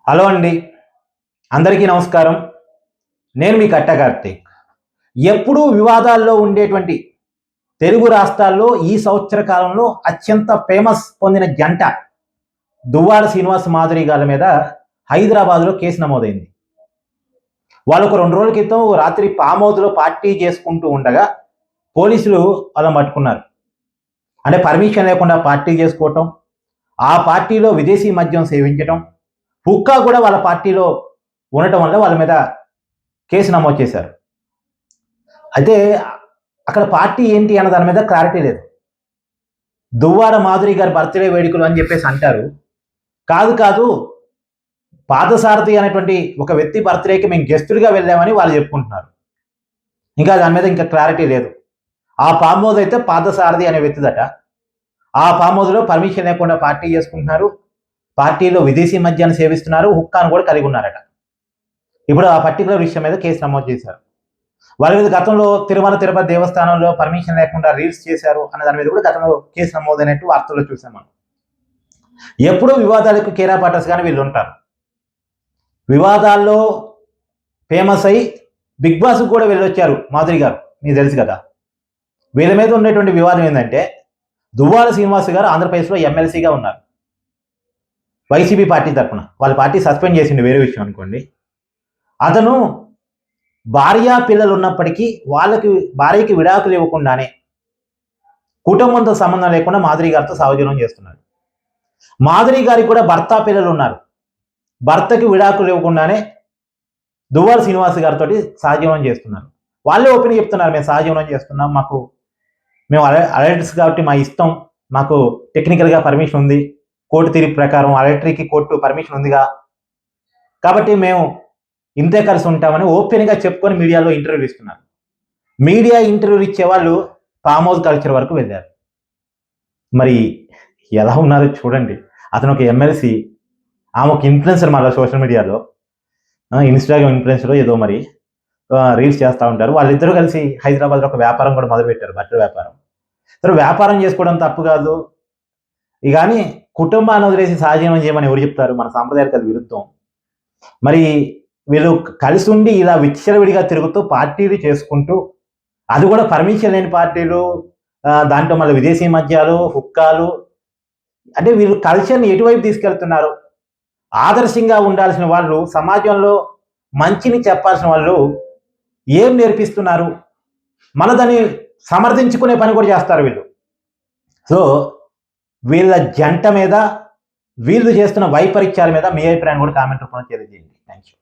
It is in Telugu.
హలో అండి, అందరికీ నమస్కారం. నేను మీ కట్ట కార్తీక్. ఎప్పుడూ వివాదాల్లో ఉండేటువంటి తెలుగు రాష్ట్రాల్లో ఈ సంవత్సర కాలంలో అత్యంత ఫేమస్ పొందిన జంట దువ్వాడ శ్రీనివాస్ మాధురి గారి మీద హైదరాబాద్లో కేసు నమోదైంది. వాళ్ళకు 2 రోజుల క్రితం రాత్రి ఫామ్ హౌస్లో పార్టీ చేసుకుంటూ ఉండగా పోలీసులు వాళ్ళని పట్టుకున్నారు. అంటే పర్మిషన్ లేకుండా పార్టీ చేసుకోవటం, ఆ పార్టీలో విదేశీ మద్యం సేవించటం, హుక్కా కూడా వాళ్ళ పార్టీలో ఉండటం వల్ల వాళ్ళ మీద కేసు నమోదు చేశారు. అయితే అక్కడ పార్టీ ఏంటి అన్న దాని మీద క్లారిటీ లేదు. దువ్వాడ మాధురి గారి బర్త్డే వేడుకలు అని చెప్పేసి అంటారు. కాదు, పాదసారథి అనేటువంటి ఒక వ్యక్తి బర్త్డేకి మేము గెస్టులుగా వెళ్ళామని వాళ్ళు చెప్పుకుంటున్నారు. ఇంకా దాని మీద ఇంకా క్లారిటీ లేదు. ఆ ఫామ్ హౌస్ అయితే పాదసారథి అనే వ్యక్తిదట. ఆ ఫామ్ హౌస్లో పర్మిషన్ లేకుండా పార్టీ చేసుకుంటున్నారు, పార్టీలో విదేశీ మద్యాన్ని సేవిస్తున్నారు, హుక్కాను కూడా కలిగి ఉన్నారట. ఇప్పుడు ఆ పర్టికులర్ విషయం మీద కేసు నమోదు చేశారు. వాళ్ళ మీద గతంలో తిరుమల తిరుపతి దేవస్థానంలో పర్మిషన్ లేకుండా రీల్స్ చేశారు అన్న దాని మీద కూడా గతంలో కేసు నమోదైనట్టు వార్తల్లో చూసాం మనం. ఎప్పుడూ వివాదాలకు కేరా పాటర్స్ కానీ వీళ్ళు ఉంటారు. వివాదాల్లో ఫేమస్ అయి బిగ్ బాస్ కూడా వెళ్ళొచ్చారు మాధురి గారు, మీకు తెలుసు కదా. వీళ్ళ మీద ఉండేటువంటి వివాదం ఏంటంటే, దువ్వాడ శ్రీనివాస్ గారు ఆంధ్రప్రదేశ్లో ఎమ్మెల్సీగా ఉన్నారు వైసీపీ పార్టీ తరఫున. వాళ్ళ పార్టీ సస్పెండ్ చేసిండు, వేరే విషయం అనుకోండి. అతను భార్య పిల్లలు ఉన్నప్పటికీ భార్యకి విడాకులు ఇవ్వకుండానే కుటుంబంతో సంబంధం లేకుండా మాధురి గారితో సహజీవనం చేస్తున్నాడు. మాధురి గారికి కూడా భర్త పిల్లలు ఉన్నారు. భర్తకి విడాకులు ఇవ్వకుండానే దువ్వాడ శ్రీనివాస్ గారితో సహజీవనం చేస్తున్నారు. వాళ్ళే ఓపెన్ చెప్తున్నారు, మేము సహజీవనం చేస్తున్నాం, మేము అలర్ట్స్ కాబట్టి మా ఇష్టం, మాకు టెక్నికల్గా పర్మిషన్ ఉంది, కోర్టు తీర్పు ప్రకారం అలర్టరీకి కోర్టు పర్మిషన్ ఉందిగా, కాబట్టి మేము ఇంతే కలిసి ఉంటామని ఓపెన్గా చెప్పుకొని మీడియాలో ఇంటర్వ్యూలు ఇస్తున్నారు. మీడియా ఇంటర్వ్యూలు ఇచ్చేవాళ్ళు ఫామ్ హౌస్ కల్చర్ వరకు వెళ్ళారు. మరి ఎలా ఉన్నారో చూడండి. అతను ఒక ఎమ్మెల్సీ, ఆమె ఒక ఇన్ఫ్లుయెన్సర్, మళ్ళీ సోషల్ మీడియాలో ఇన్స్టాగ్రామ్ ఇన్ఫ్లుయెన్సర్ ఏదో మరి రీల్స్ చేస్తూ ఉంటారు. వాళ్ళిద్దరూ కలిసి హైదరాబాద్లో ఒక వ్యాపారం కూడా మొదలుపెట్టారు, బట్టల వ్యాపారం. సరే, వ్యాపారం చేసుకోవడం తప్పు కాదు, కానీ కుటుంబాన్ని వదిలేసి సహజీవనం చేయమని ఎవరు చెప్తారు? మన సాంప్రదాయాలకు అది విరుద్ధం. మరి వీళ్ళు కలిసి ఉండి ఇలా విచ్చలవిడిగా తిరుగుతూ పార్టీలు చేసుకుంటూ, అది కూడా పర్మిషన్ లేని పార్టీలు, దాంట్లో మళ్ళీ విదేశీ మద్యాలు, హుక్కాలు, అంటే వీళ్ళు కల్చర్ని ఎటువైపు తీసుకెళ్తున్నారు? ఆదర్శంగా ఉండాల్సిన వాళ్ళు, సమాజంలో మంచిని చెప్పాల్సిన వాళ్ళు ఏం నేర్పిస్తున్నారు? మన దాన్ని సమర్థించుకునే పని కూడా చేస్తారు వీళ్ళు. సో వీళ్ళ జంట మీద, వీళ్ళు చేస్తున్న వైపరీత్యాల మీద మీ అభిప్రాయం కూడా కామెంట్ రూపంలో తెలియజేయండి. Thank you.